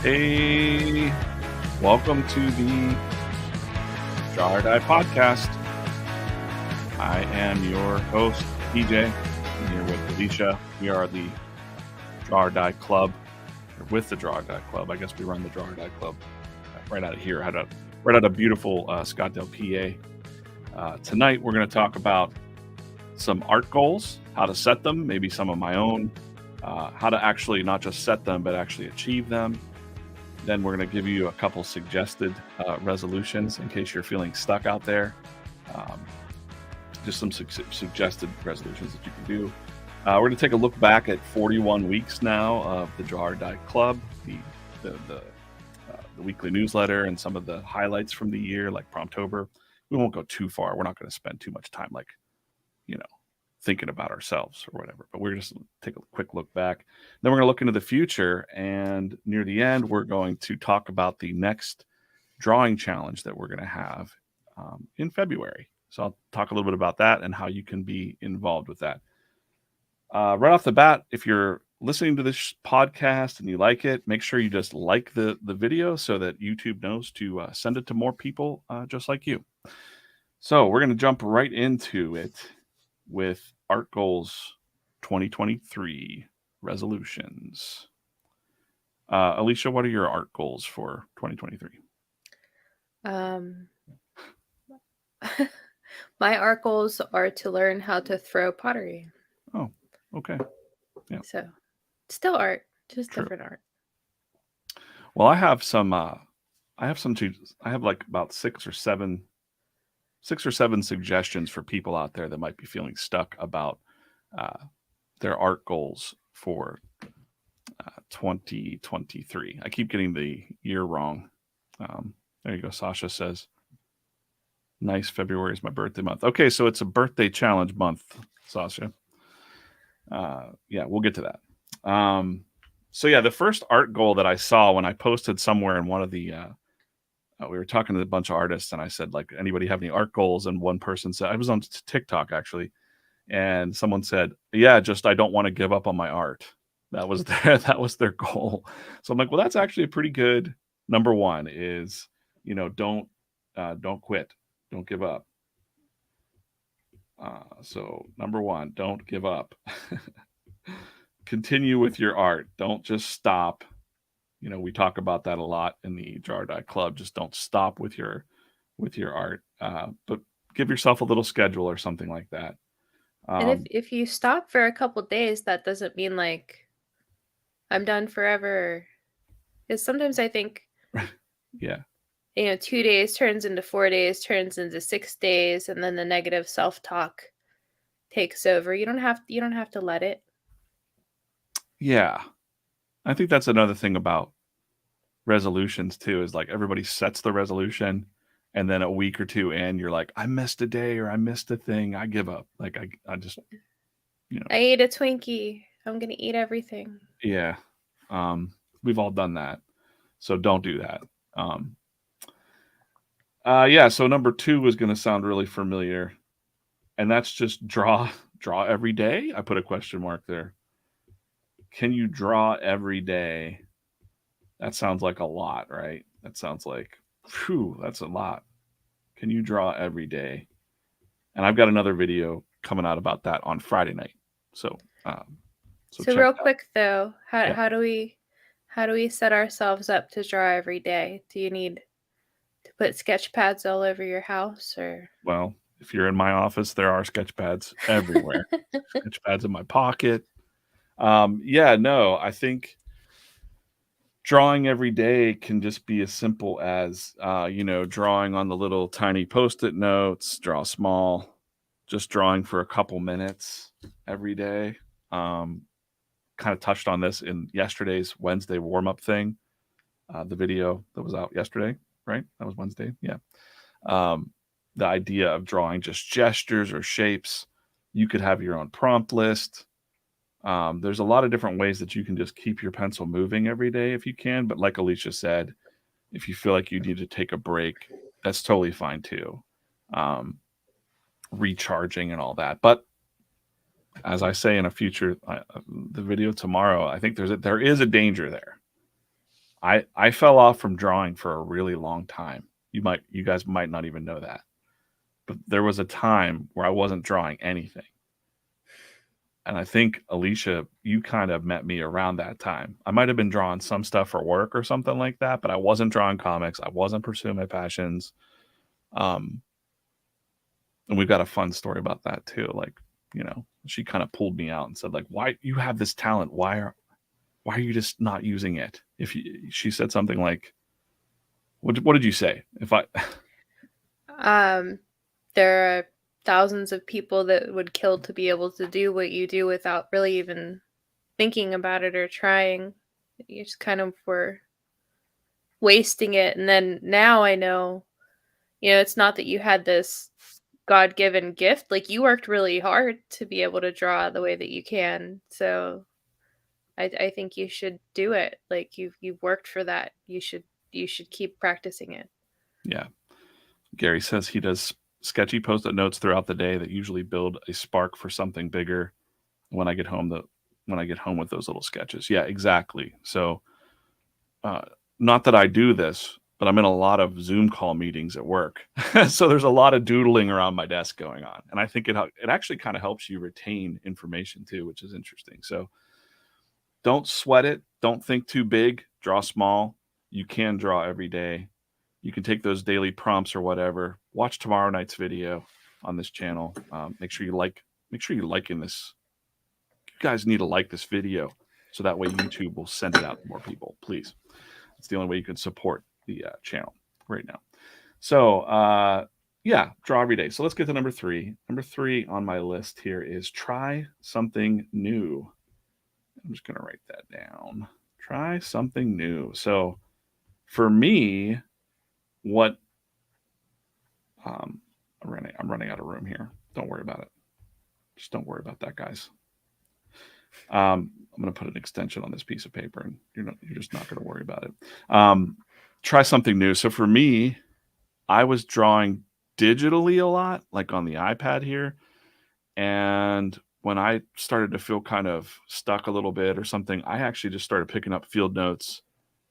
Hey, welcome to the Draw or Die podcast. I am your host, DJ. I'm here with Alicia. We are the Draw or Die Club, or with the Draw or Die Club. I guess we run the Draw or Die Club right out of here, right out of beautiful Scottsdale, PA. Tonight, we're going to talk about some art goals, how to set them, maybe some of my own, how to actually not just set them, but actually achieve them. Then we're going to give you a couple suggested resolutions in case you're feeling stuck out there. Just some suggested resolutions that you can do. We're going to take a look back at 41 weeks now of the Draw or Die Club, the weekly newsletter, and some of the highlights from the year, like Promptober. We won't go too far. We're not going to spend too much time, thinking about ourselves or whatever, but we're just take a quick look back. Then we're going to look into the future, and near the end, we're going to talk about the next drawing challenge that we're going to have in February. So I'll talk a little bit about that and how you can be involved with that. Right off the bat, if you're listening to this podcast and you like it, make sure you just like the video so that YouTube knows to send it to more people just like you. So we're going to jump right into it with Art Goals 2023 resolutions. Alicia, what are your art goals for 2023? My art goals are to learn how to throw pottery. Oh, okay. Yeah. So, still art, just True. different art. Well, I have like about six or seven suggestions for people out there that might be feeling stuck about their art goals for 2023. I keep getting the year wrong. There you go. Sasha says, nice, February is my birthday month. Okay, so it's a birthday challenge month, Sasha. Yeah, we'll get to that. So yeah, the first art goal that I saw when I posted somewhere in one of the we were talking to a bunch of artists, and I said, like, anybody have any art goals? And one person said, I was on TikTok actually, and someone said, yeah, just I don't want to give up on my art. That was their goal. So I'm like, well, that's actually a pretty good number one. Is don't quit, don't give up. So number one, don't give up. Continue with your art. Don't just stop. We talk about that a lot in the Draw or Die Club. Just don't stop with your art, but give yourself a little schedule or something like that. And if you stop for a couple days, that doesn't mean like I'm done forever. Because sometimes I think, yeah, 2 days turns into 4 days, turns into 6 days, and then the negative self-talk takes over. You don't have to let it. Yeah, I think that's another thing about resolutions too, is like everybody sets the resolution, and then a week or two in, you're like, I missed a day or I missed a thing. I give up. Like I just, I ate a Twinkie. I'm gonna eat everything. Yeah, we've all done that, so don't do that. Yeah. So number 2 was going to sound really familiar, and that's just draw every day. I put a question mark there. Can you draw every day? That sounds like a lot, right? That sounds like, phew, that's a lot. Can you draw every day? And I've got another video coming out about that on Friday night. So real quick though, how do we set ourselves up to draw every day? Do you need to put sketch pads all over your house, or? Well, if you're in my office, there are sketch pads everywhere. Sketch pads in my pocket. Yeah, no, I think drawing every day can just be as simple as, drawing on the little tiny Post-it notes, draw small, just drawing for a couple minutes every day. Kind of touched on this in yesterday's Wednesday warm-up thing, the video that was out yesterday, right? That was Wednesday, yeah. The idea of drawing just gestures or shapes. You could have your own prompt list. There's a lot of different ways that you can just keep your pencil moving every day if you can. But like Alicia said, if you feel like you need to take a break, that's totally fine too. Recharging and all that. But as I say in a future, the video tomorrow, I think there is a danger there. I fell off from drawing for a really long time. You guys might not even know that. But there was a time where I wasn't drawing anything. And I think, Alicia, you kind of met me around that time. I might have been drawing some stuff for work or something like that, but I wasn't drawing comics. I wasn't pursuing my passions. And we've got a fun story about that too. Like, she kind of pulled me out and said, like, why you have this talent? Why are you just not using it? She said something like, what did you say? There are thousands of people that would kill to be able to do what you do without really even thinking about it or trying. You just kind of were wasting it. And then now I know, it's not that you had this God-given gift. Like, you worked really hard to be able to draw the way that you can. So I think you should do it. Like, you've worked for that. You should keep practicing it. Yeah. Gary says he does sketchy post-it notes throughout the day that usually build a spark for something bigger when I get home with those little sketches. Yeah, exactly. So not that I do this, but I'm in a lot of Zoom call meetings at work. So there's a lot of doodling around my desk going on. And I think it actually kind of helps you retain information too, which is interesting. So don't sweat it. Don't think too big. Draw small. You can draw every day. You can take those daily prompts or whatever. Watch tomorrow night's video on this channel. Make sure you liking this. You guys need to like this video so that way YouTube will send it out to more people. Please. It's the only way you can support the channel right now. So draw every day. So let's get to number 3. Number 3 on my list here is try something new. I'm just going to write that down. Try something new. So for me, I'm running out of room here. Don't worry about it. Just don't worry about that, guys. I'm going to put an extension on this piece of paper, and you're just not going to worry about it. Try something new. So for me, I was drawing digitally a lot, like on the iPad here. And when I started to feel kind of stuck a little bit or something, I actually just started picking up field notes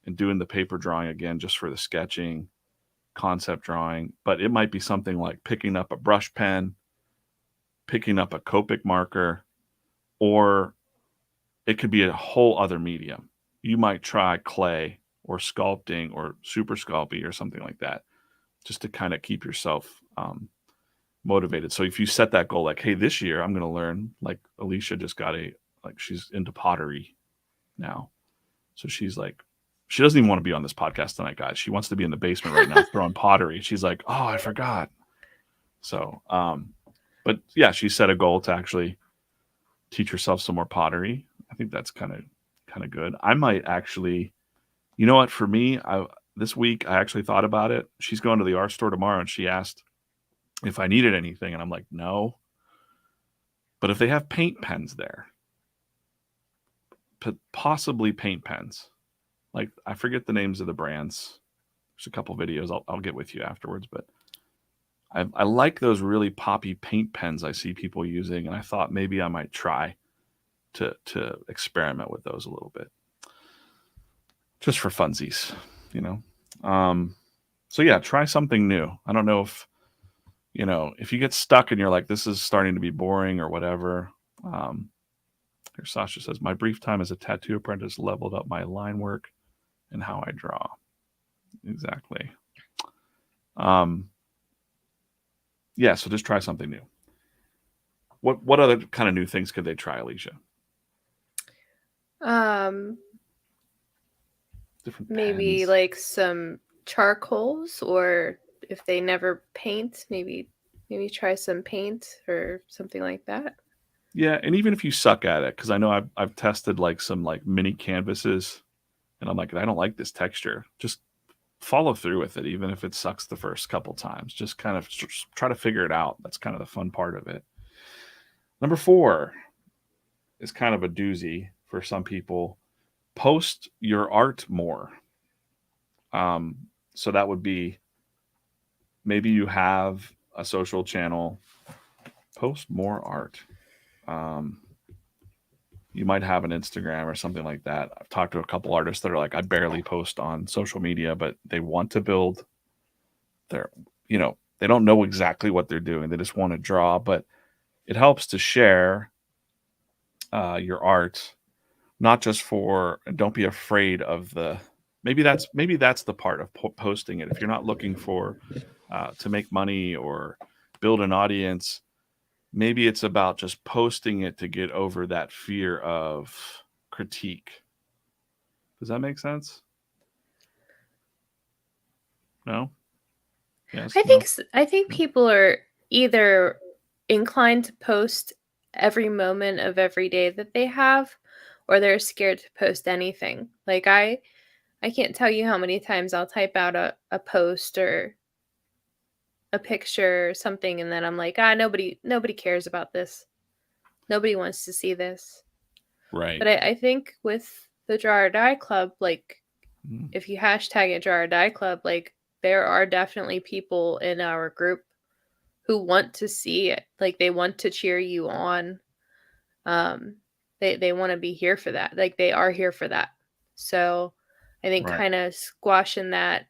and doing the paper drawing again, just for the sketching, concept drawing. But it might be something like picking up a brush pen, picking up a Copic marker, or it could be a whole other medium. You might try clay or sculpting or super sculpey or something like that, just to kind of keep yourself motivated. So if you set that goal, like, hey, this year I'm going to learn, like Alicia just got she's into pottery now. So she's like, she doesn't even want to be on this podcast tonight, guys. She wants to be in the basement right now throwing pottery. She's like, oh, I forgot. So, but yeah, she set a goal to actually teach herself some more pottery. I think that's kind of good. I might actually, you know what, for me, this week I actually thought about it. She's going to the art store tomorrow, and she asked if I needed anything, and I'm like, no. But if they have paint pens there, possibly paint pens. Like, I forget the names of the brands. There's a couple videos I'll get with you afterwards, but I like those really poppy paint pens I see people using, and I thought maybe I might try to experiment with those a little bit, just for funsies, So yeah, try something new. I don't know if you get stuck and you're like, this is starting to be boring or whatever. Here Sasha says, my brief time as a tattoo apprentice leveled up my line work and how I draw. Exactly. Yeah, so just try something new. What other kind of new things could they try, Alicia? Different maybe pens. Like some charcoals, or if they never paint, maybe try some paint or something like that. Yeah, and even if you suck at it, because I know I've tested like some like mini canvases, and I'm like, I don't like this texture. Just follow through with it, even if it sucks the first couple times. Just kind of try to figure it out. That's kind of the fun part of it. Number 4 is kind of a doozy for some people. Post your art more. So that would be, maybe you have a social channel, post more art. you might have an Instagram or something like that. I've talked to a couple artists that are like, I barely post on social media, but they want to build their, they don't know exactly what they're doing. They just want to draw, but it helps to share your art, not just for, don't be afraid of maybe that's the part of posting it. If you're not looking for to make money or build an audience, maybe it's about just posting it to get over that fear of critique. Does that make sense? No? Yes? No? I think people are either inclined to post every moment of every day that they have, or they're scared to post anything. Like I can't tell you how many times I'll type out a post or a picture or something, and then I'm like, nobody cares about this. Nobody wants to see this. Right. But I think with the Draw or Die Club, like Mm. if you hashtag it Draw or Die Club, like there are definitely people in our group who want to see it. Like they want to cheer you on. They want to be here for that. Like they are here for that. So I think Right. kind of squashing that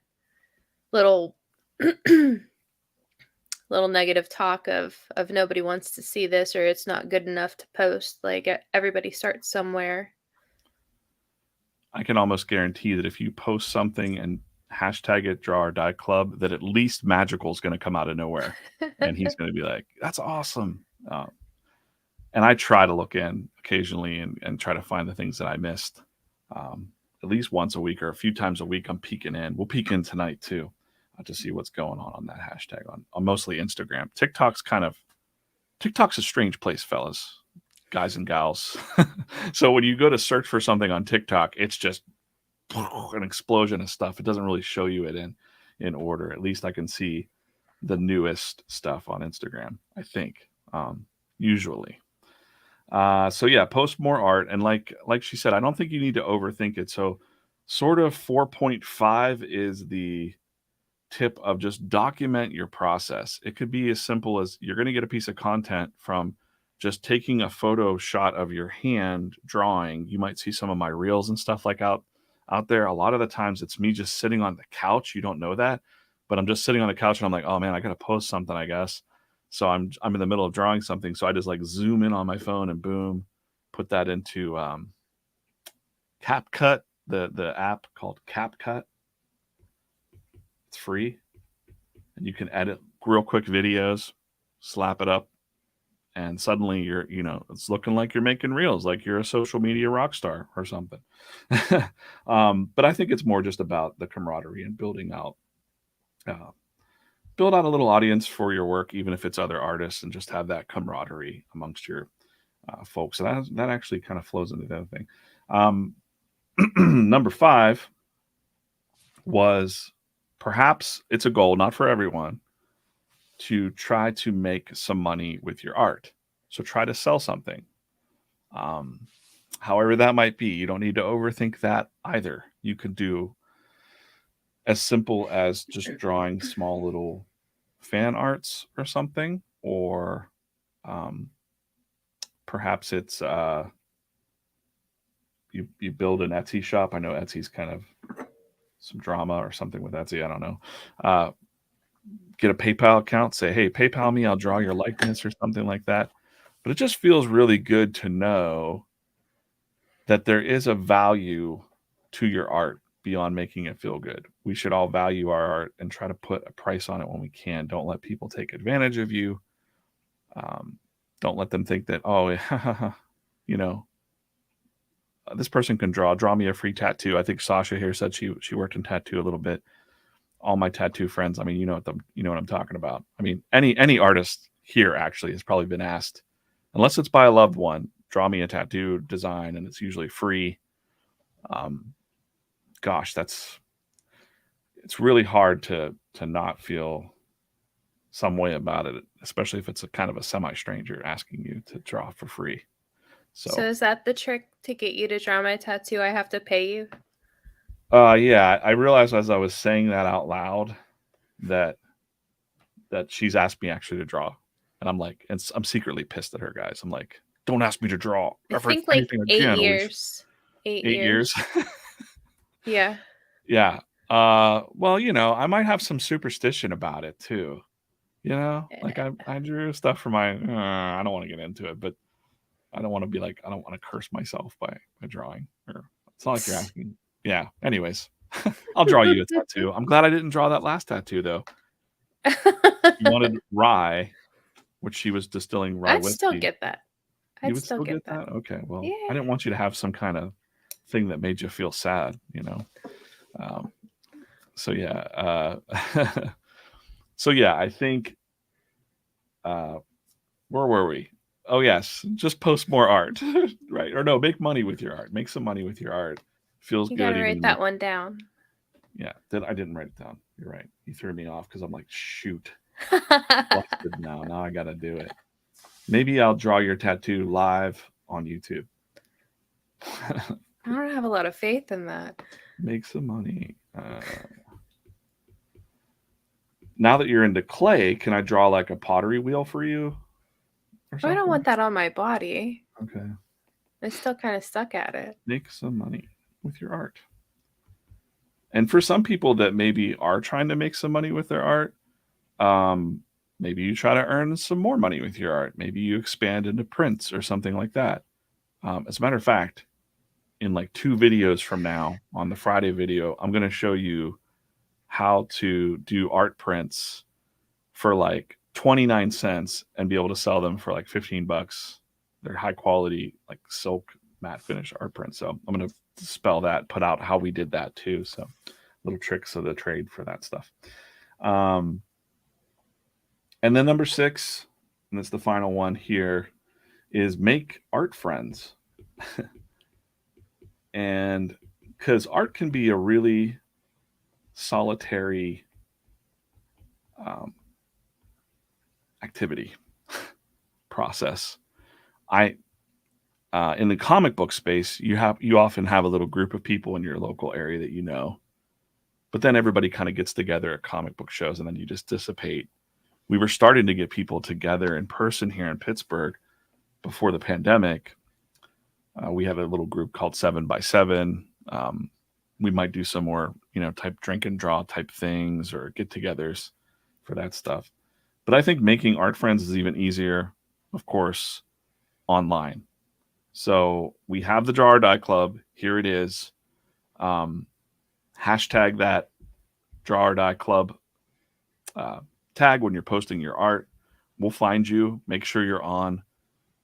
little little negative talk of nobody wants to see this or it's not good enough to post. Like everybody starts somewhere. I can almost guarantee that if you post something and hashtag it Draw or Die Club, that at least Magical is going to come out of nowhere, and he's going to be like, "That's awesome." And I try to look in occasionally and try to find the things that I missed. At least once a week or a few times a week, I'm peeking in. We'll peek in tonight too to see what's going on that hashtag on mostly Instagram. TikTok's a strange place, fellas, guys and gals. So when you go to search for something on TikTok, it's just an explosion of stuff. It doesn't really show you it in order. At least I can see the newest stuff on Instagram, I think, usually. So yeah, post more art. And like she said, I don't think you need to overthink it. So sort of 4.5 is the tip of just document your process. It could be as simple as you're going to get a piece of content from just taking a photo shot of your hand drawing. You might see some of my reels and stuff like out there. A lot of the times it's me just sitting on the couch. You don't know that, but I'm just sitting on the couch and I'm like, oh man, I got to post something, I guess. So I'm in the middle of drawing something. So I just like zoom in on my phone and boom, put that into CapCut, the app called CapCut. It's free, and you can edit real quick videos, slap it up, and suddenly it's looking like you're making reels, like you're a social media rock star or something. But I think it's more just about the camaraderie and build out a little audience for your work, even if it's other artists, and just have that camaraderie amongst your folks. And that actually kind of flows into the other thing. Number 5 was, perhaps it's a goal, not for everyone, to try to make some money with your art. So try to sell something. However that might be, you don't need to overthink that either. You could do as simple as just drawing small little fan arts or something, or perhaps it's you build an Etsy shop. I know Etsy's kind of some drama or something with Etsy. I don't know. Get a PayPal account, say, hey, PayPal me, I'll draw your likeness or something like that. But it just feels really good to know that there is a value to your art beyond making it feel good. We should all value our art and try to put a price on it when we can. Don't let people take advantage of you. Don't let them think that, oh, this person can draw me a free tattoo. I think Sasha here said she worked in tattoo a little bit. All my tattoo friends, I mean, you know what I'm talking about. I mean, any artist here actually has probably been asked, unless it's by a loved one, draw me a tattoo design, and it's usually free. Gosh, it's really hard to not feel some way about it, especially if it's a kind of a semi-stranger asking you to draw for free. So is that the trick to get you to draw my tattoo? I have to pay you? Yeah, I realized as I was saying that out loud that she's asked me actually to draw, and I'm like, and I'm secretly pissed at her, guys. I'm like, don't ask me to draw I ever think like anything 8 again. years. 8 8 years. Yeah. Yeah. Well, I might have some superstition about it too. Like I drew stuff for my. I don't want to get into it, but I don't want to be like I don't want to curse myself by drawing. Or it's not like you're asking. Yeah. Anyways, I'll draw you a tattoo. I'm glad I didn't draw that last tattoo though. You wanted rye, which she was distilling rye I'd still whiskey. get that. You would still get that? Okay. Well, I Yeah. didn't want you to have some kind of thing that made you feel sad. So yeah. So yeah, I think. Where were we? Oh yes, just post more art, right? Or no, make money with your art. Make some money with your art. Feels You good. gotta write that one down. Yeah, I didn't write it down. You're right. You threw me off because I'm like, shoot, busted now. Now I gotta do it. Maybe I'll draw your tattoo live on YouTube. I don't have a lot of faith in that. Make some money. Now that you're into clay, can I draw like a pottery wheel for you? I don't want that on my body. Okay. I still kind of suck at it. Make some money with your art. And for some people that maybe are trying to make some money with their art, maybe you try to earn some more money with your art. Maybe you expand into prints or something like that. As a matter of fact, in like 2 videos from now on the Friday video, I'm going to show you how to do art prints for like 29 cents and be able to sell them for like $15. They're high quality, like silk matte finish art prints. So I'm going to spell that, put out how we did that too. So little tricks of the trade for that stuff. And then number 6, and that's the final one here, is make art friends. And because art can be a really solitary activity process. In the comic book space, you often have a little group of people in your local area that you know, but then everybody kind of gets together at comic book shows and then you just dissipate. We were starting to get people together in person here in Pittsburgh before the pandemic. We have a little group called 7 by 7. We might do some more, type drink and draw type things or get-togethers for that stuff. But I think making art friends is even easier, of course, online. So we have the Draw or Die Club. Here it is. Hashtag that Draw or Die Club tag when you're posting your art. We'll find you. Make sure you're on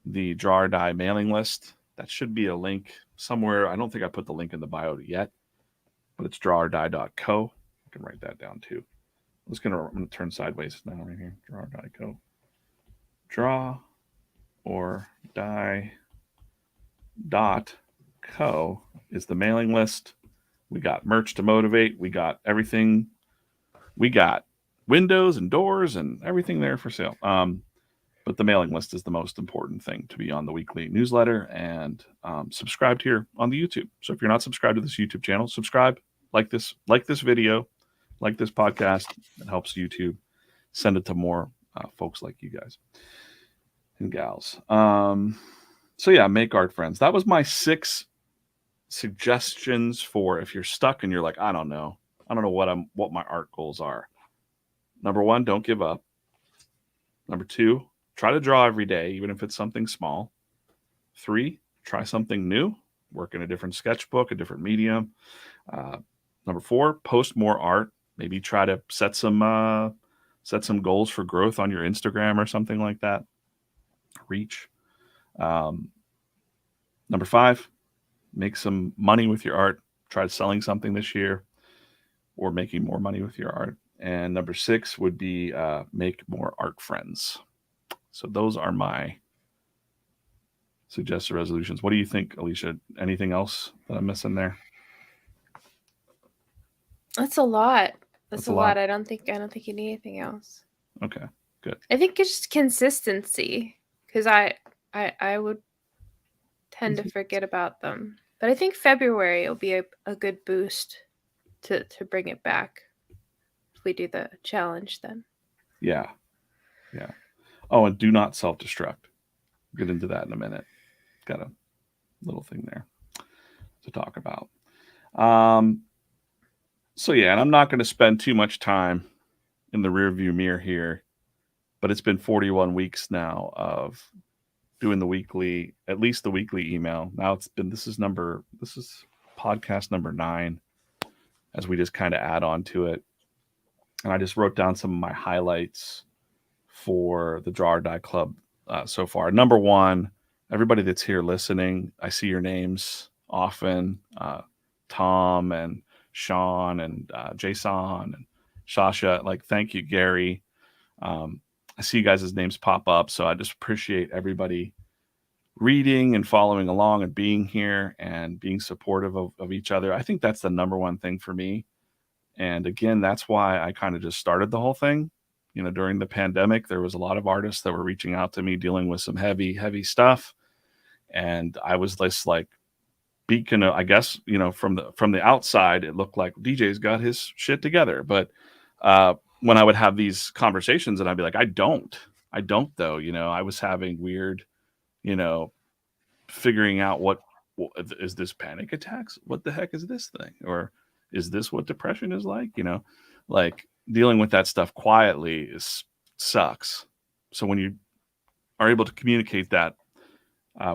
the Draw or Die mailing list. That should be a link somewhere. I don't think I put the link in the bio yet, but it's drawordie.co. I can write that down too. I'm going to turn sideways now right here. Draw or Die Co. Draw or Die .co is the mailing list. We got merch to motivate. We got everything. We got windows and doors and everything there for sale. But the mailing list is the most important thing to be on the weekly newsletter and subscribed here on the YouTube. So if you're not subscribed to this YouTube channel, subscribe, like this video, like this podcast. It helps YouTube send it to more folks like you guys and gals. So yeah, make art friends. That was my 6 suggestions for if you're stuck and you're like, I don't know what my art goals are. Number 1, don't give up. Number 2, try to draw every day, even if it's something small. 3, try something new. Work in a different sketchbook, a different medium. Number 4, post more art. Maybe try to set some goals for growth on your Instagram or something like that. Reach. Number 5, make some money with your art. Try selling something this year or making more money with your art. And number 6 would be make more art friends. So those are my suggested resolutions. What do you think, Alicia? Anything else that I'm missing there? That's a lot. That's a lot. I don't think you need anything else. Okay, good. I think it's just consistency because I would tend to forget about them. But I think February will be a good boost to bring it back if we do the challenge then. Yeah. Oh, and do not self-destruct. We'll get into that in a minute. got a little thing there to talk about. So yeah, and I'm not going to spend too much time in the rearview mirror here, but it's been 41 weeks now of doing at least the weekly email. Now this is podcast number 9 as we just kind of add on to it. And I just wrote down some of my highlights for the Draw or Die Club so far. Number 1, everybody that's here listening, I see your names often. Tom and Sean and Jason and Sasha. Like, thank you, Gary. I see you guys' names pop up, so I just appreciate everybody reading and following along and being here and being supportive of each other. I think that's the number one thing for me. And again, that's why I kind of just started the whole thing. During the pandemic, there was a lot of artists that were reaching out to me dealing with some heavy stuff. And I was this like beacon of, I guess, from the outside, it looked like DJ's got his shit together. But when I would have these conversations and I'd be like, I don't though, I was having weird, figuring out what is this panic attacks? What the heck is this thing? Or is this what depression is like? Like dealing with that stuff quietly sucks. So when you are able to communicate that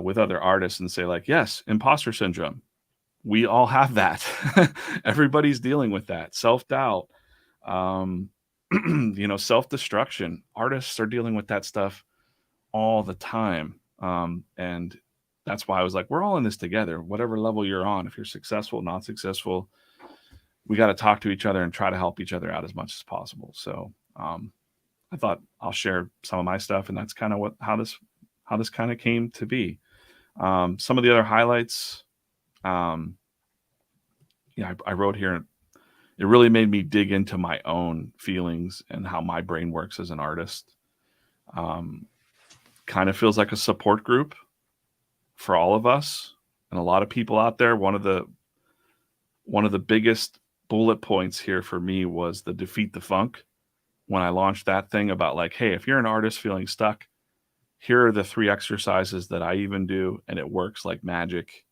with other artists and say like, yes, imposter syndrome, we all have that. Everybody's dealing with that. Self-doubt, self-destruction. Artists are dealing with that stuff all the time. And that's why I was like, we're all in this together, whatever level you're on. If you're successful, not successful, we got to talk to each other and try to help each other out as much as possible. So I thought I'll share some of my stuff, and that's kind of how this kind of came to be. Some of the other highlights, I wrote here, it really made me dig into my own feelings and how my brain works as an artist. Kind of feels like a support group for all of us and a lot of people out there. One of the biggest bullet points here for me was the Defeat the Funk. When I launched that thing about like, hey, if you're an artist feeling stuck, here are the 3 exercises that I even do, and it works like magic.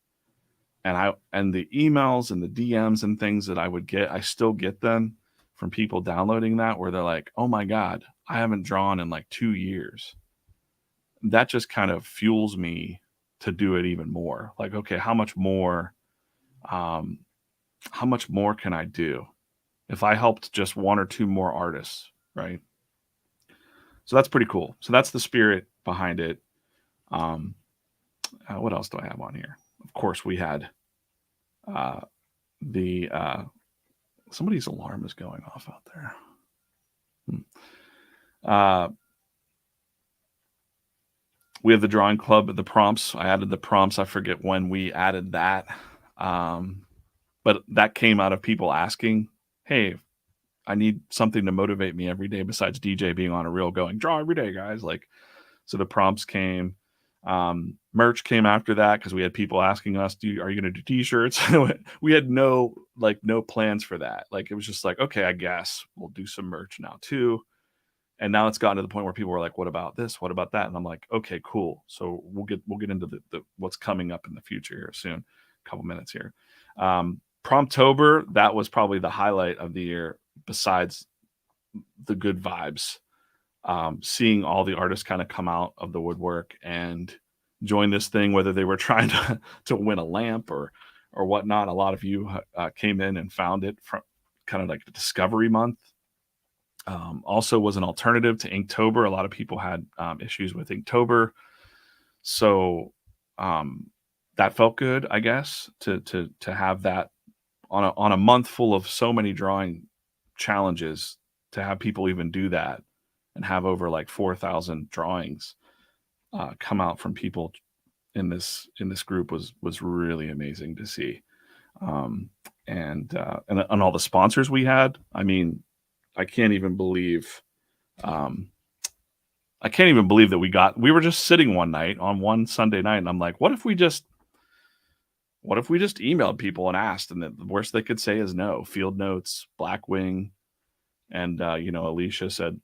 And the emails and the DMs and things that I would get, I still get them from people downloading that where they're like, oh my God, I haven't drawn in like 2 years. That just kind of fuels me to do it even more. Like, okay, how much more can I do if I helped just 1 or 2 more artists, right? So that's pretty cool. So that's the spirit behind it. What else do I have on here? Of course, we had somebody's alarm is going off out there. We have the drawing club, the prompts. I added the prompts. I forget when we added that. But that came out of people asking, hey, I need something to motivate me every day besides DJ being on a reel going, draw every day, guys. Like, so the prompts came. Merch came after that because we had people asking us, are you going to do t-shirts? We had no plans for that. Like, it was just like, okay, I guess we'll do some merch now too. And now it's gotten to the point where people were like, what about this? What about that? And I'm like, okay, cool. So we'll get into the what's coming up in the future here soon. A couple minutes here. Promptober, that was probably the highlight of the year besides the good vibes. Seeing all the artists kind of come out of the woodwork and join this thing, whether they were trying to win a lamp or whatnot. A lot of you came in and found it from kind of like the discovery month. Also was an alternative to Inktober. A lot of people had issues with Inktober. So that felt good, I guess, to have that on a month full of so many drawing challenges, to have people even do that and have over like 4,000 drawings come out from people in this group was really amazing to see. And all the sponsors we had. I mean, I can't even believe that we were just sitting one night on one Sunday night, and I'm like, what if we just emailed people and asked, and the worst they could say is no. Field Notes, Blackwing, and Alicia said,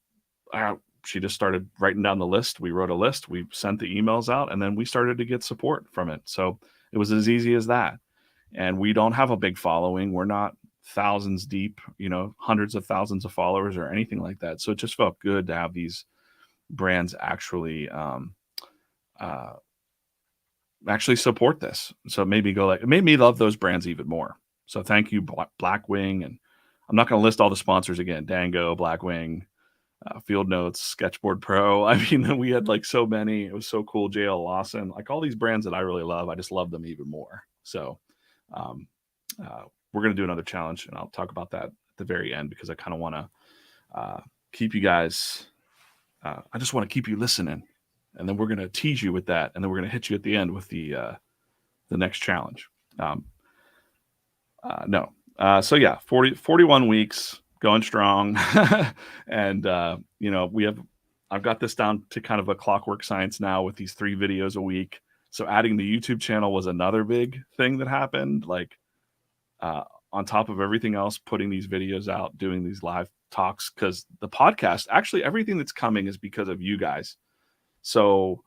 she just started writing down the list. We wrote a list, we sent the emails out, and then we started to get support from it. So it was as easy as that. And we don't have a big following. We're not thousands deep, hundreds of thousands of followers or anything like that. So it just felt good to have these brands actually support this. So it made me love those brands even more. So thank you, Blackwing, and I'm not going to list all the sponsors again. Dango, Blackwing, Field Notes, Sketchboard Pro. I mean, we had like so many. It was so cool. JL Lawson, like all these brands that I really love. I just love them even more. So we're going to do another challenge, and I'll talk about that at the very end because I kind of want to keep you guys. I just want to keep you listening, and then we're going to tease you with that, and then we're going to hit you at the end with the next challenge. So yeah, 41 weeks going strong. And I've got this down to kind of a clockwork science now with these 3 videos a week. So adding the YouTube channel was another big thing that happened. Like on top of everything else, putting these videos out, doing these live talks, because the podcast, actually everything that's coming is because of you guys. So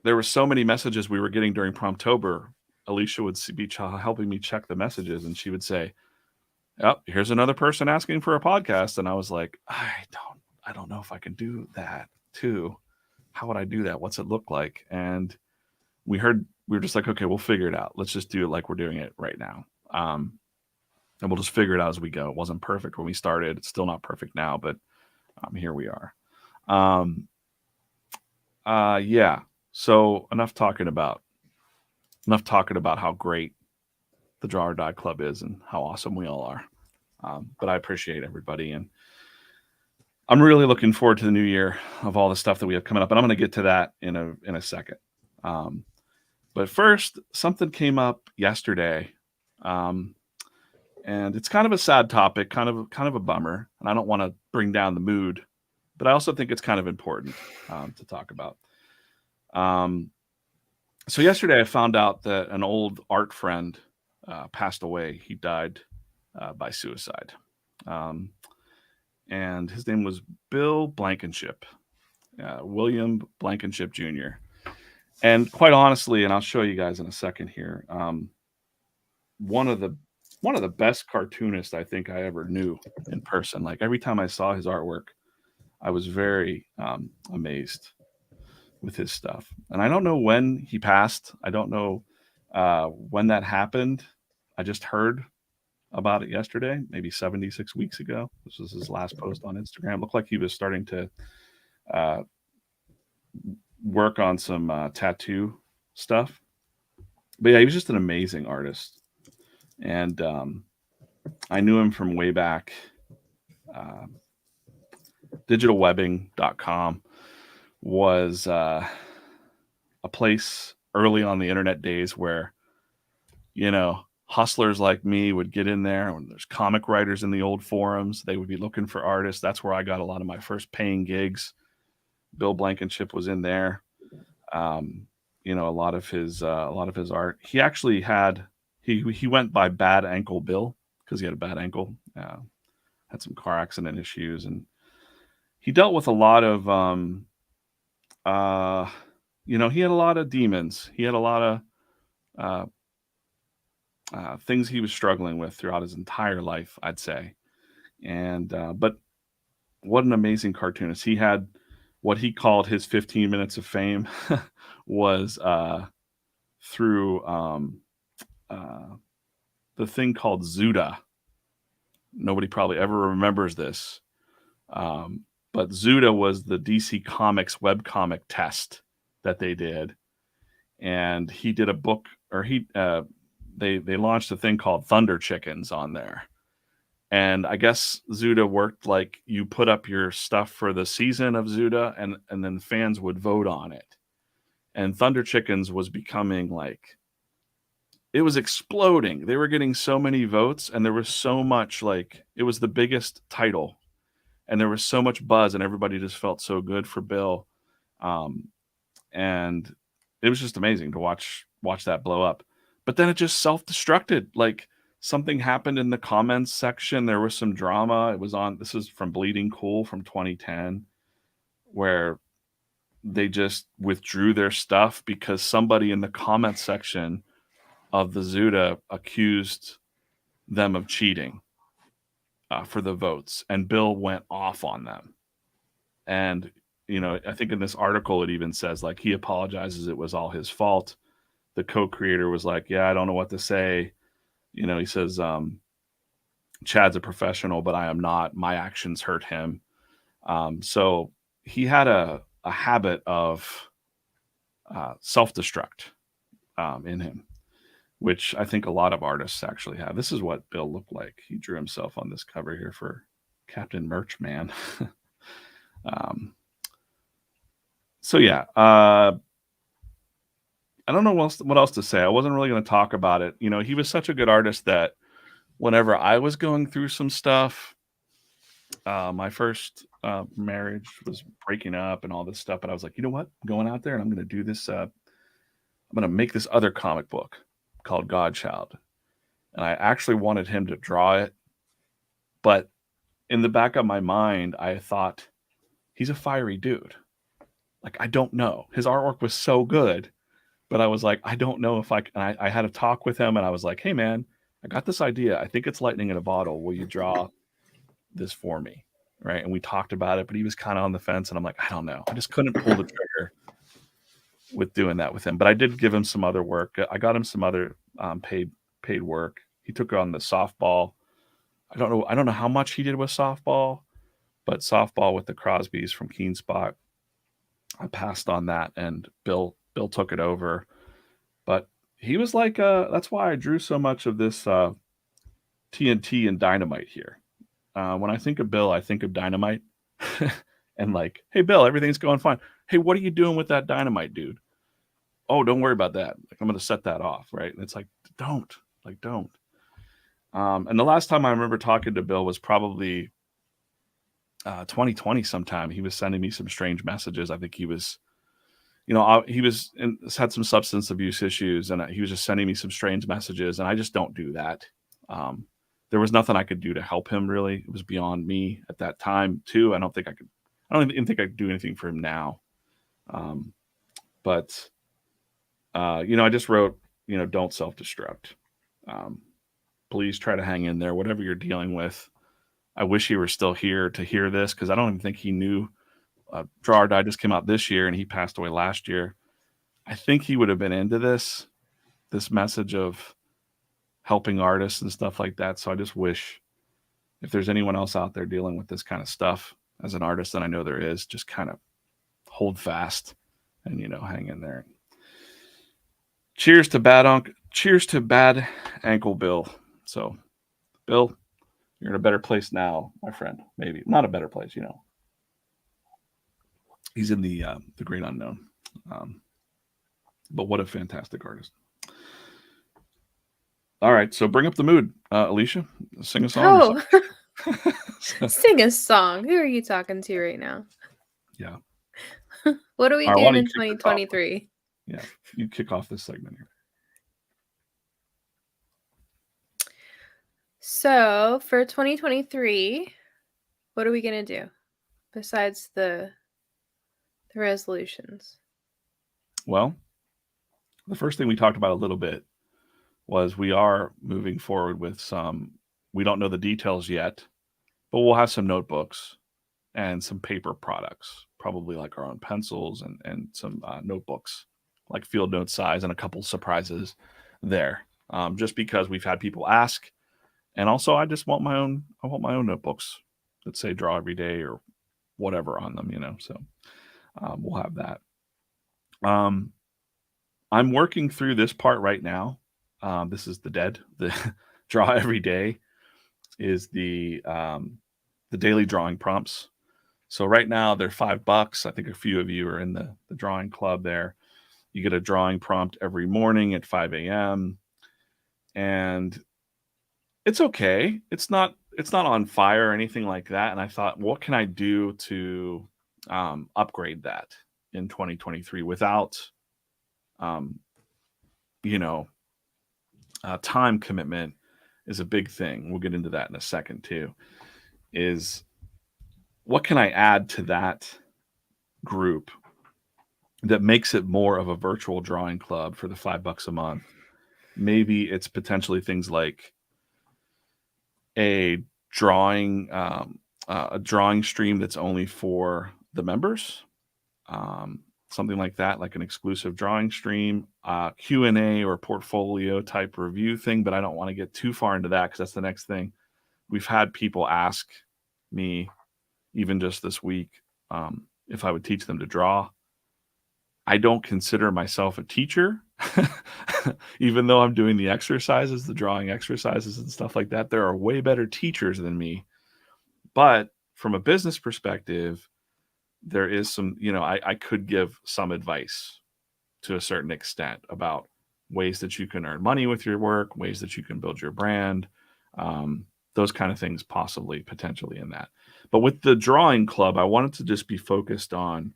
there were so many messages we were getting during Promptober. Alicia would be helping me check the messages, and she would say, "Oh, here's another person asking for a podcast." And I was like, I don't know if I can do that too. How would I do that? What's it look like? And we were just like, okay, we'll figure it out. Let's just do it like we're doing it right now. And we'll just figure it out as we go. It wasn't perfect when we started. It's still not perfect now, but here we are. Yeah. So enough talking about how great the Draw or Die Club is and how awesome we all are. But I appreciate everybody, and I'm really looking forward to the new year of all the stuff that we have coming up, and I'm going to get to that in a second. But first, something came up yesterday, and it's kind of a sad topic, kind of a bummer, and I don't want to bring down the mood, but I also think it's kind of important to talk about. So yesterday I found out that an old art friend passed away. He died by suicide. And his name was Bill Blankenship, William Blankenship Jr. And quite honestly, and I'll show you guys in a second here, one of the best cartoonists I think I ever knew in person. Like every time I saw his artwork, I was very amazed with his stuff. And I don't know when he passed. I don't know when that happened. I just heard about it yesterday, maybe 76 weeks ago. This was his last post on Instagram. It looked like he was starting to work on some tattoo stuff. But yeah, he was just an amazing artist. And I knew him from way back. Digitalwebbing.com was a place early on the internet days where, hustlers like me would get in there. When there's comic writers in the old forums, they would be looking for artists. That's where I got a lot of my first paying gigs. Bill Blankenship was in there. A lot of his art. He actually had he went by BadAnkleBill because he had a bad ankle. Had some car accident issues, and he dealt with a lot of he had a lot of demons. He had a lot of things he was struggling with throughout his entire life, I'd say. And but what an amazing cartoonist. He had what he called his 15 minutes of fame was through the thing called Zuda. Nobody probably ever remembers this. But Zuda was the DC Comics webcomic test that they did. And he did a book, or they launched a thing called Thunder Chickens on there. And I guess Zuda worked like you put up your stuff for the season of Zuda, and then fans would vote on it. And Thunder Chickens was becoming like, it was exploding. They were getting so many votes, and there was so much, like, it was the biggest title. And there was so much buzz, and everybody just felt so good for Bill. And it was just amazing to watch that blow up. But then it just self-destructed. Like, something happened in the comments section. There was some drama. This is from Bleeding Cool from 2010. where they just withdrew their stuff because somebody in the comment section of the Zuda accused them of cheating for the votes, and Bill went off on them. And I think in this article it even says like he apologizes, it was all his fault. The co-creator was like, yeah, I don't know what to say. He says, Chad's a professional, but I am not. My actions hurt him. So he had a habit of self-destruct in him, which I think a lot of artists actually have. This is what Bill looked like. He drew himself on this cover here for Captain Merch Man. So yeah, I don't know what else to say. I wasn't really going to talk about it. He was such a good artist that whenever I was going through some stuff, my first marriage was breaking up and all this stuff, but I was like, you know what? I'm going out there and I'm going to do this. I'm going to make this other comic book called Godchild. And I actually wanted him to draw it. But in the back of my mind, I thought, he's a fiery dude. Like, I don't know. His artwork was so good, but I was like, I don't know if I had a talk with him and I was like, hey man, I got this idea. I think it's lightning in a bottle. Will you draw this for me? Right. And we talked about it, but he was kind of on the fence and I'm like, I don't know. I just couldn't pull the trigger with doing that with him. But I did give him some other work. I got him some other paid work. He took on the softball. I don't know how much he did with softball, but softball with the Crosbys from Keen Spot, I passed on that, and Bill took it over. But he was like, that's why I drew so much of this TNT and Dynamite here. When I think of Bill, I think of Dynamite. And like, hey, Bill, everything's going fine. Hey, what are you doing with that Dynamite, dude? Oh, don't worry about that. Like, I'm going to set that off, right? And it's like, don't. And the last time I remember talking to Bill was probably 2020 sometime. He was sending me some strange messages. I think he was, had some substance abuse issues, and he was just sending me some strange messages, and I just don't do that. There was nothing I could do to help him, really. It was beyond me at that time, too. I don't even think I could do anything for him now. But I just wrote, don't self-destruct. Please try to hang in there, whatever you're dealing with. I wish he were still here to hear this, because I don't even think he knew. Draw or Die just came out this year, and he passed away last year. I think he would have been into this message of helping artists and stuff like that. So I just wish, if there's anyone else out there dealing with this kind of stuff as an artist, and I know there is, just kind of hold fast and hang in there. Cheers to Bad Ankle Bill. So, Bill, you're in a better place now, my friend. Maybe not a better place, He's in the great unknown. But what a fantastic artist. All right, so bring up the mood, Alicia. Sing a song. Oh, sing a song. Who are you talking to right now? Yeah. What are we doing in 2023? Yeah, you kick off this segment here. So for 2023, what are we going to do besides the resolutions? Well, the first thing we talked about a little bit was we are moving forward with some, we don't know the details yet, but we'll have some notebooks and some paper products, probably like our own pencils and some notebooks, like field note size, and a couple surprises there. Just because we've had people ask, and also I just want my own notebooks that say Draw Every Day or whatever on them, so we'll have that. I'm working through this part right now. This is the Draw Every Day is the daily drawing prompts. So right now they're $5. I think a few of you are in the drawing club there. You get a drawing prompt every morning at 5 a.m. and it's okay. It's not on fire or anything like that. And I thought, what can I do to upgrade that in 2023 without time commitment is a big thing. We'll get into that in a second too. Is what can I add to that group that makes it more of a virtual drawing club for the $5 a month. Maybe it's potentially things like a drawing stream that's only for the members, something like that, like an exclusive drawing stream, Q&A or portfolio type review thing. But I don't want to get too far into that because that's the next thing. We've had people ask me, even just this week, if I would teach them to draw. I don't consider myself a teacher, even though I'm doing the exercises, the drawing exercises and stuff like that. There are way better teachers than me. But from a business perspective, there is some, I could give some advice to a certain extent about ways that you can earn money with your work, ways that you can build your brand, those kind of things, possibly, potentially in that. But with the drawing club, I wanted to just be focused on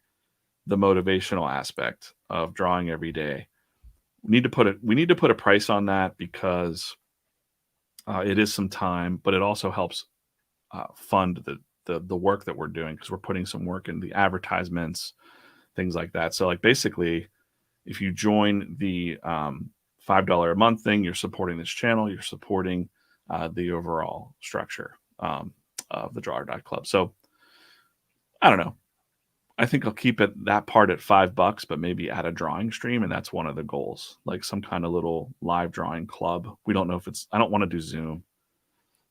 the motivational aspect of drawing every day. We need to put a price on that because it is some time, but it also helps fund the work that we're doing, because we're putting some work in the advertisements, things like that. So like basically, if you join the $5 a month thing, you're supporting this channel, you're supporting the overall structure of the Drawer.club. So I don't know. I think I'll keep that part at $5, but maybe add a drawing stream, and that's one of the goals, like some kind of little live drawing club. We don't know if I don't want to do Zoom.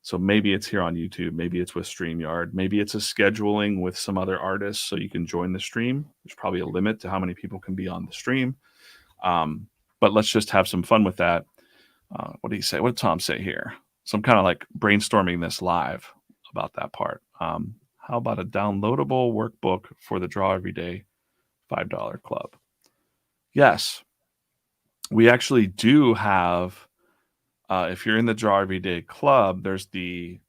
So maybe it's here on YouTube, maybe it's with StreamYard, maybe it's a scheduling with some other artists so you can join the stream. There's probably a limit to how many people can be on the stream. But let's just have some fun with that. What do you say? What did Tom say here? So I'm kind of like brainstorming this live about that part. How about a downloadable workbook for the Draw Everyday $5 club? Yes, we actually do have. If you're in the Draw Everyday club, there's the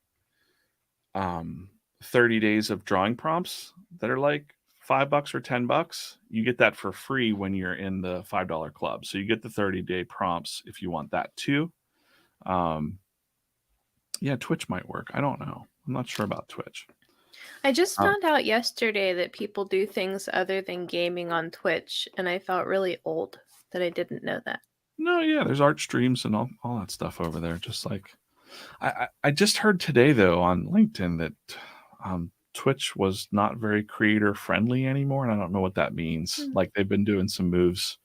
30 days of drawing prompts that are like $5 or $10. You get that for free when you're in the $5 club. So you get the 30-day prompts if you want that too. Yeah, Twitch might work. I don't know. I'm not sure about Twitch. I just found out yesterday that people do things other than gaming on Twitch, and I felt really old that I didn't know that. No, yeah, there's art streams and all that stuff over there. Just like I just heard today though on LinkedIn that Twitch was not very creator friendly anymore, and I don't know what that means. Like they've been doing some moves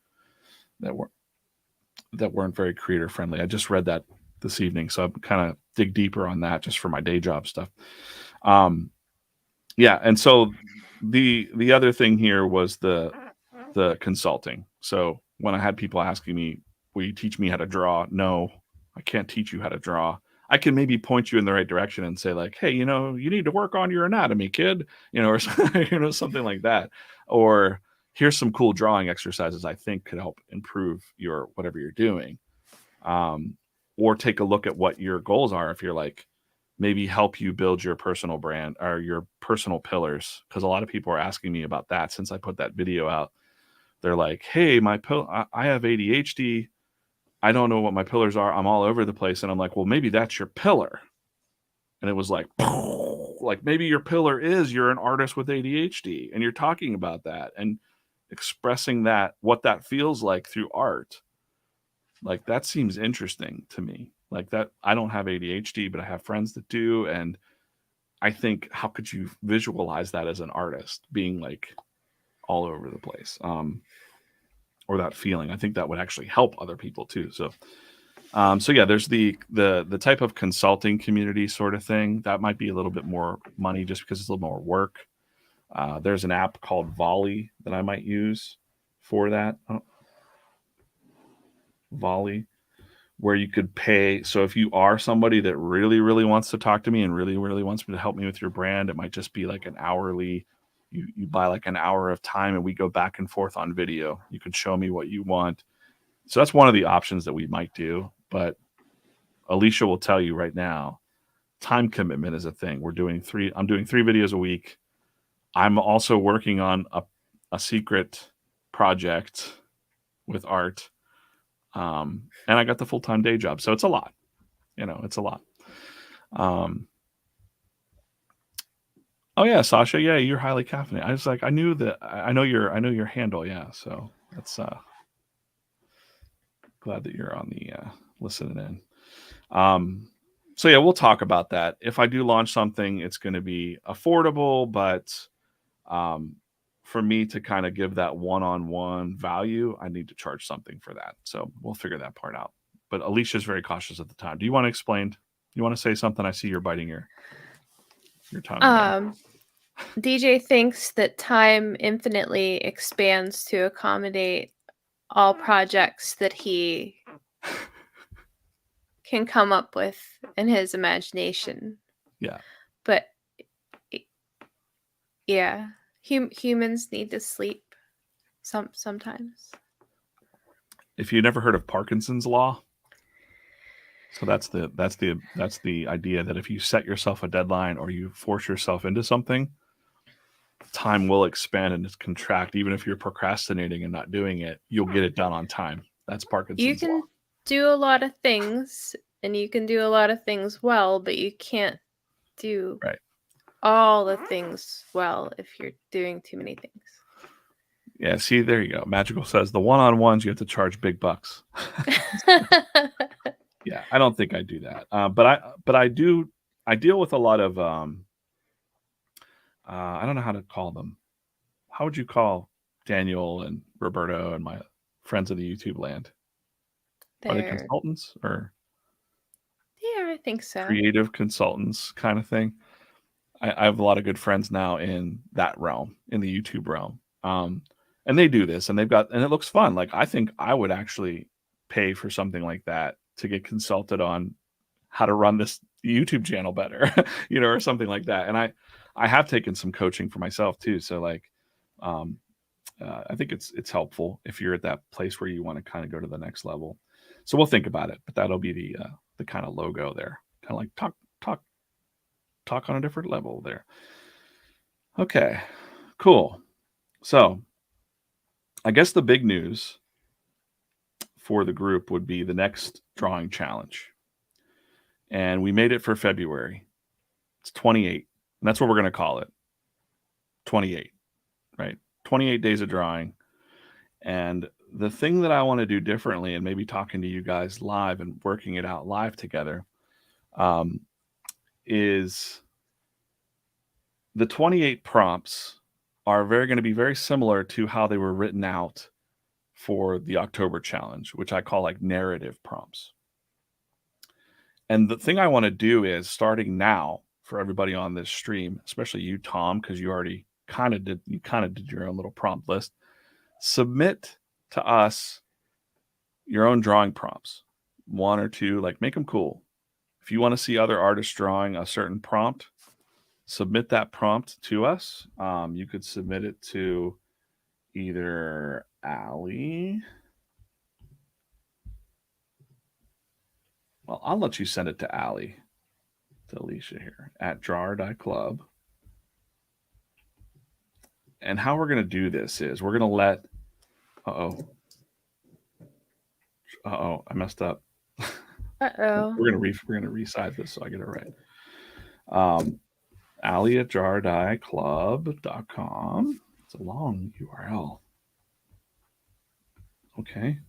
that weren't very creator friendly. I just read that this evening, so I'm kind of dig deeper on that just for my day job stuff. Yeah, and so the other thing here was the consulting. So when I had people asking me, will you teach me how to draw? No, I can't teach you how to draw. I can maybe point you in the right direction and say like, hey, you need to work on your anatomy, kid, or something like that. Or here's some cool drawing exercises I think could help improve your whatever you're doing. Or take a look at what your goals are. If you're like, maybe help you build your personal brand or your personal pillars. Because a lot of people are asking me about that since I put that video out. They're like, hey, I have ADHD. I don't know what my pillars are. I'm all over the place. And I'm like, well, maybe that's your pillar. And it was like maybe your pillar is you're an artist with ADHD, and you're talking about that and expressing that, what that feels like through art. Like that seems interesting to me. Like that, I don't have ADHD, but I have friends that do. And I think, how could you visualize that as an artist being like all over the place? Or that feeling. I think that would actually help other people too. So yeah, there's the type of consulting community sort of thing that might be a little bit more money just because it's a little more work. There's an app called Volley that I might use for that. Volley, where you could pay. So if you are somebody that really, really wants to talk to me and really, really wants me to help me with your brand, it might just be like an hourly. You buy like an hour of time and we go back and forth on video. You can show me what you want. So that's one of the options that we might do. But Alicia will tell you right now, time commitment is a thing. I'm doing 3 videos a week. I'm also working on a secret project with art. And I got the full-time day job. So it's a lot. It's a lot. Oh yeah, Sasha. Yeah, you're highly caffeinated. I was like, I knew that. I know your handle. Yeah, so that's glad that you're on the listening in. So yeah, we'll talk about that. If I do launch something, it's going to be affordable, but for me to kind of give that one-on-one value, I need to charge something for that. So we'll figure that part out. But Alicia's very cautious at the time. Do you want to explain? You want to say something? I see you're biting your tongue there. DJ thinks that time infinitely expands to accommodate all projects that he can come up with in his imagination. Yeah. But yeah, humans need to sleep sometimes. If you never heard of Parkinson's law, so that's the idea that if you set yourself a deadline or you force yourself into something, time will expand and contract. Even if you're procrastinating and not doing it, you'll get it done on time. That's Parkinson's You can law. do a lot of things, and you can do a lot of things well, but you can't do Right. all the things well if you're doing too many things. Yeah, see, there you go. Magical says the one-on-ones you have to charge big bucks. Yeah, I don't think I do that. But I do. I deal with a lot of I don't know how to call them. How would you call Daniel and Roberto and my friends of the YouTube land? Are they There. consultants or Yeah, I think so. creative consultants kind of thing? I have a lot of good friends now in that realm, in the YouTube realm. And they do this and it looks fun. Like I think I would actually pay for something like that to get consulted on how to run this YouTube channel better, or something like that. And I have taken some coaching for myself too. So like, um, I think it's helpful if you're at that place where you want to kind of go to the next level. So we'll think about it, but that'll be the kind of logo there, kind of like talk on a different level there. Okay, cool. So I guess the big news for the group would be the next drawing challenge. And we made it for February. It's 28. And that's what we're going to call it. 28, right? 28 days of drawing. And the thing that I want to do differently, and maybe talking to you guys live and working it out live together, is the 28 prompts are going to be very similar to how they were written out for the October challenge, which I call like narrative prompts. And the thing I want to do is starting now for everybody on this stream, especially you, Tom, because you already kind of did your own little prompt list. Submit to us your own drawing prompts, one or two, like make them cool. If you want to see other artists drawing a certain prompt, submit that prompt to us. You could submit it to either Allie. Well, I'll let you send it to Allie, to Alicia here at Jar.Club. And how we're going to do this is we're going to let. I messed up. Uh-oh. We're gonna resize this so I get it right. Allie at Jar.Club.com. It's a long URL. Okay.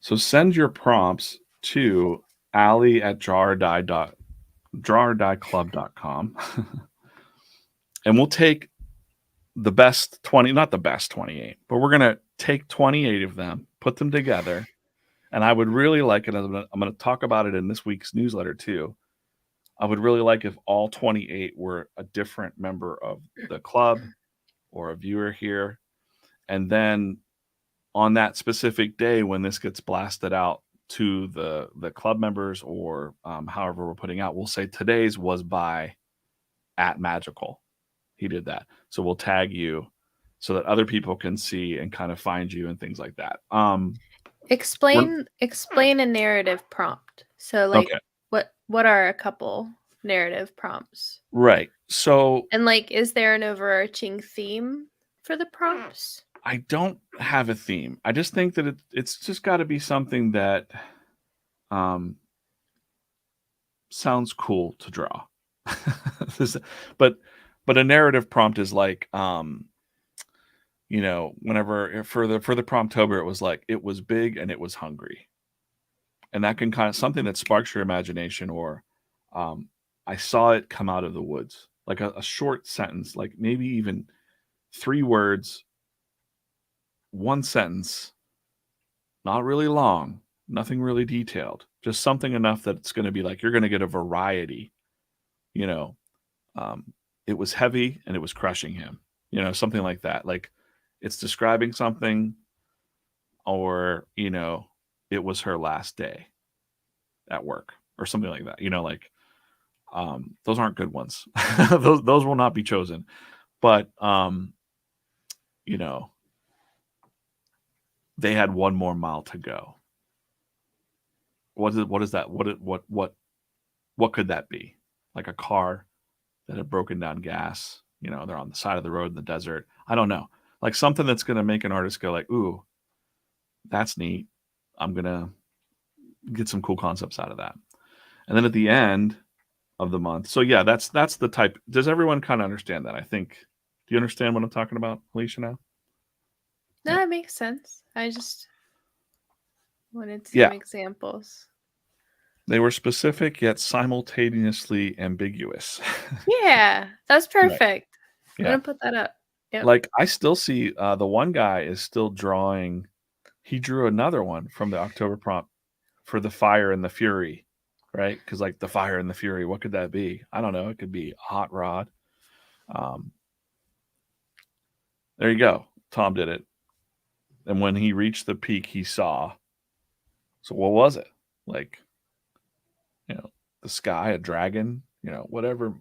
So send your prompts to Allie at Jar.Club.com. And we'll take the best 20, not the best 28, but we're going to take 28 of them, put them together. And I would really like it. I'm going to talk about it in this week's newsletter too. I would really like if all 28 were a different member of the club or a viewer here. And then on that specific day, when this gets blasted out to the club members or however we're putting out, we'll say today's was by @Magical. He did that. So we'll tag you so that other people can see and kind of find you and things like that. Explain a narrative prompt. So like Okay. what are a couple narrative prompts? Right. So And like is there an overarching theme for the prompts? I don't have a theme. I just think that it's just got to be something that sounds cool to draw. But But a narrative prompt is like, whenever for the promptober, it was like it was big and it was hungry, and that can kind of something that sparks your imagination, or um, I saw it come out of the woods, like a short sentence, like maybe even 3 words, one sentence, not really long, nothing really detailed, just something enough that it's going to be like you're going to get a variety, you know. Um, it was heavy and it was crushing him, something like that. Like it's describing something, or it was her last day at work or something like that. Like those aren't good ones. those will not be chosen. But you know, they had one more mile to go. What is that? What could that be? Like a car that had broken down gas. They're on the side of the road in the desert. I don't know. Like something that's going to make an artist go like, "Ooh, that's neat. I'm going to get some cool concepts out of that." And then at the end of the month. So yeah, that's the type. Does everyone kind of understand that? I think. Do you understand what I'm talking about, Alicia, now? No, it makes sense. I just wanted some Yeah. examples. They were specific yet simultaneously ambiguous. Yeah, that's perfect. Right. I'm Yeah. gonna put that up. Yep. Like I still see the one guy is still drawing. He drew another one from the October prompt for the fire and the fury, right? Because like the fire and the fury, what could that be? I don't know. It could be a hot rod. There you go. Tom did it. And when he reached the peak, he saw. So what was it? Like, the sky, a dragon, whatever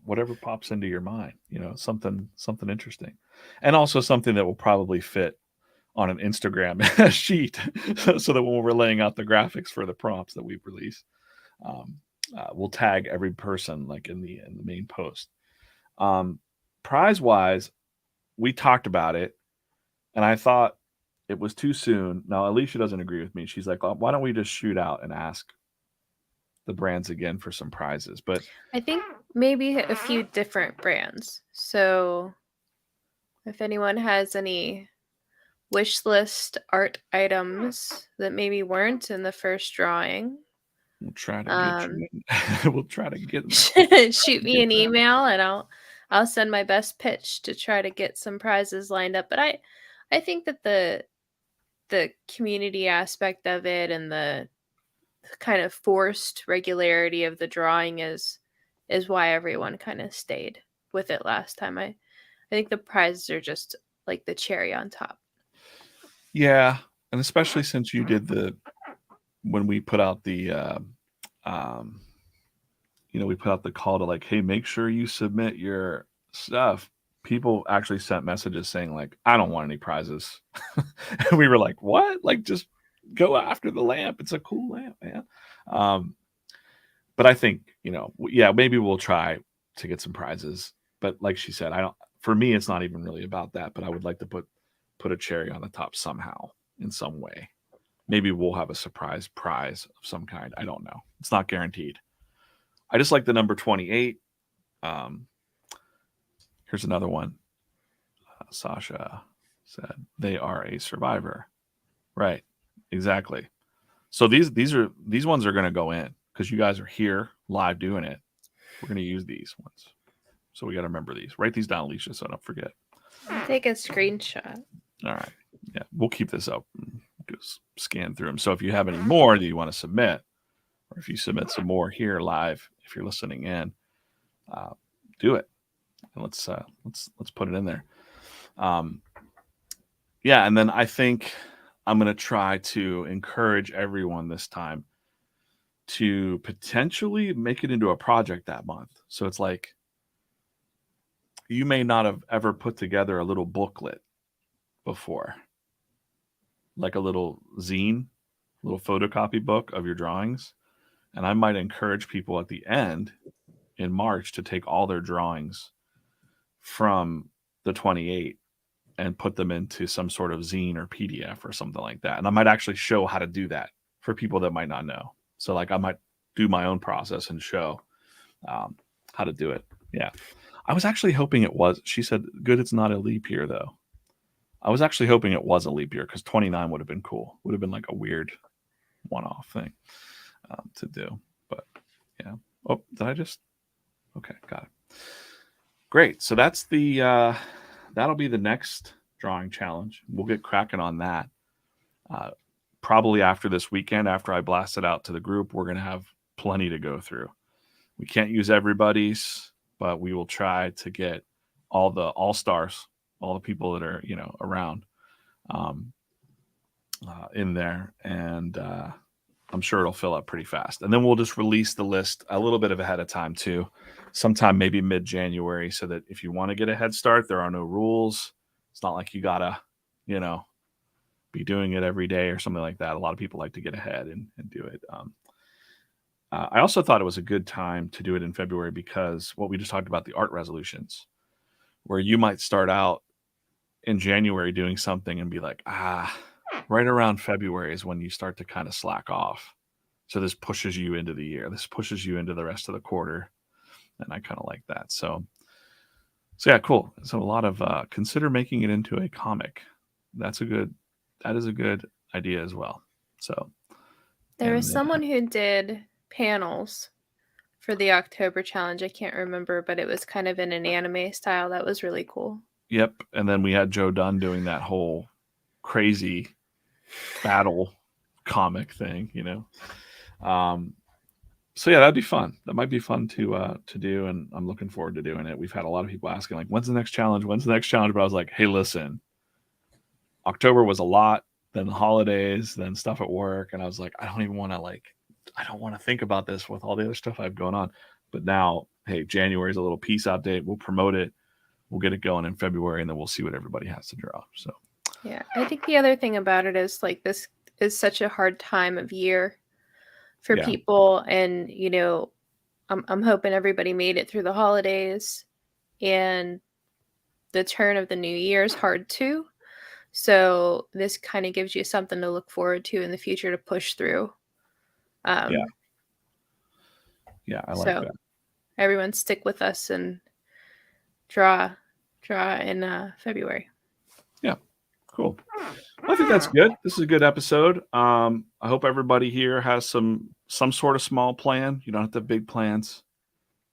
pops into your mind, something interesting. And also something that will probably fit on an Instagram sheet so that when we're laying out the graphics for the prompts that we release, we'll tag every person like in the main post. Prize wise, we talked about it, and I thought it was too soon. Now Alicia doesn't agree with me. She's like, why don't we just shoot out and ask the brands again for some prizes? But I think maybe a few different brands. So if anyone has any wish list art items that maybe weren't in the first drawing, we'll try to get you in. We'll try to get shoot me an email and I'll send my best pitch to try to get some prizes lined up. But I think that the community aspect of it and the kind of forced regularity of the drawing is why everyone kind of stayed with it last time. I think the prizes are just like the cherry on top. Yeah, and especially since you did when we put out the we put out the call to like, hey, make sure you submit your stuff. People actually sent messages saying like, I don't want any prizes. And we were like, what? Like, just go after the lamp. It's a cool lamp, man. But I think, maybe we'll try to get some prizes. But like she said, for me, it's not even really about that, but I would like to put a cherry on the top somehow in some way. Maybe we'll have a surprise prize of some kind. I don't know. It's not guaranteed. I just like the number 28. Here's another one. Sasha said they are a survivor. Right. Exactly. So these ones are going to go in because you guys are here live doing it. We're going to use these ones. So we got to remember these. Write these down, Alicia, so I don't forget. Take a screenshot. All right. Yeah, we'll keep this up. Just scan through them. So if you have any more that you want to submit, or if you submit some more here live, if you're listening in, do it. And let's put it in there. Yeah, and then I think I'm going to try to encourage everyone this time to potentially make it into a project that month. So it's like you may not have ever put together a little booklet before, like a little zine, little photocopy book of your drawings. And I might encourage people at the end in March to take all their drawings from the 28 and put them into some sort of zine or PDF or something like that. And I might actually show how to do that for people that might not know. So like I might do my own process and show how to do it. Yeah. I was actually hoping it was. She said, "Good, it's not a leap year though." I was actually hoping it was a leap year because 29 would have been cool. Would have been like a weird one-off thing to do. But yeah. Oh, did I just? Okay, got it. Great. So that's the that'll be the next drawing challenge. We'll get cracking on that. Probably after this weekend, after I blast it out to the group, we're going to have plenty to go through. We can't use everybody's, but we will try to get all the all-stars, all the people that are, around in there. And I'm sure it'll fill up pretty fast. And then we'll just release the list a little bit of ahead of time too, sometime maybe mid-January, so that if you want to get a head start, there are no rules. It's not like you gotta, be doing it every day or something like that. A lot of people like to get ahead and do it. I also thought it was a good time to do it in February because what we just talked about, the art resolutions, where you might start out in January doing something and be like, right around February is when you start to kind of slack off. So this pushes you into the year. This pushes you into the rest of the quarter. And I kind of like that. So yeah, cool. So a lot of consider making it into a comic. That is a good idea as well. So there was someone who did panels for the October challenge. I can't remember, but it was kind of in an anime style. That was really cool. Yep. And then we had Joe Dunn doing that whole crazy battle comic thing, So yeah, that'd be fun. That might be fun to do, and I'm looking forward to doing it. We've had a lot of people asking, like, when's the next challenge? When's the next challenge? But I was like, hey, listen, October was a lot, then the holidays, then stuff at work, and I was like, I don't want to think about this with all the other stuff I have going on. But now, hey, January is a little peace out date. We'll promote it. We'll get it going in February, and then we'll see what everybody has to draw. So yeah, I think the other thing about it is, like, this is such a hard time of year for people, and I'm hoping everybody made it through the holidays, and the turn of the new year is hard too. So this kind of gives you something to look forward to in the future to push through. Yeah, I like that. Everyone stick with us and draw in February. Yeah, cool. I think that's good. This is a good episode. I hope everybody here has some sort of small plan. You don't have to have big plans,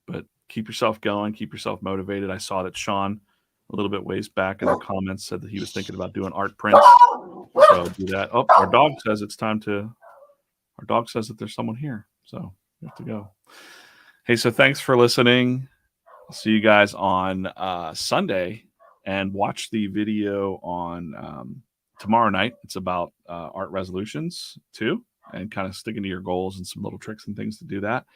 but keep yourself going, keep yourself motivated. I saw that Sean, a little bit ways back in the comments, said that he was thinking about doing art prints. So do that. Oh, our dog says it's time to. Our dog says that there's someone here, so we have to go. Hey, so thanks for listening. I'll see you guys on Sunday, and watch the video on tomorrow night. It's about art resolutions too, and kind of sticking to your goals and some little tricks and things to do that.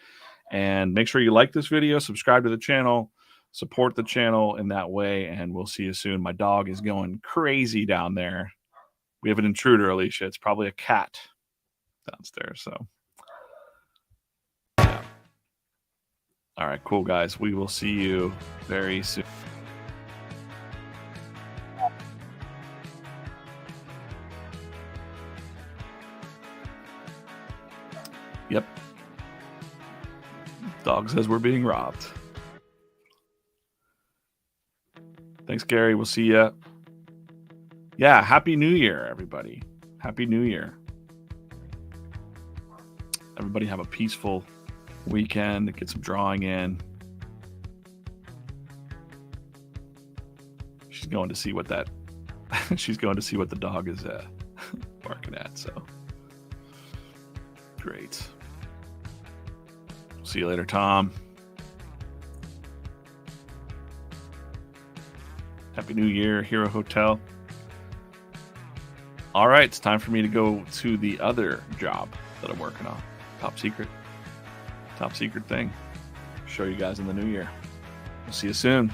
And make sure you like this video, subscribe to the channel, support the channel in that way, and we'll see you soon. My dog is going crazy down there. We have an intruder, Alicia. It's probably a cat downstairs. So yeah. All right, cool, guys. We will see you very soon. Yep. Dog says we're being robbed. Thanks, Gary. We'll see you. Yeah, Happy New Year, everybody. Happy New Year. Everybody have a peaceful weekend. Get some drawing in. She's going to see what the dog is barking at. So great. See you later, Tom. Happy New Year, Hero Hotel. All right, it's time for me to go to the other job that I'm working on. Top secret thing. Show you guys in the new year. We'll see you soon.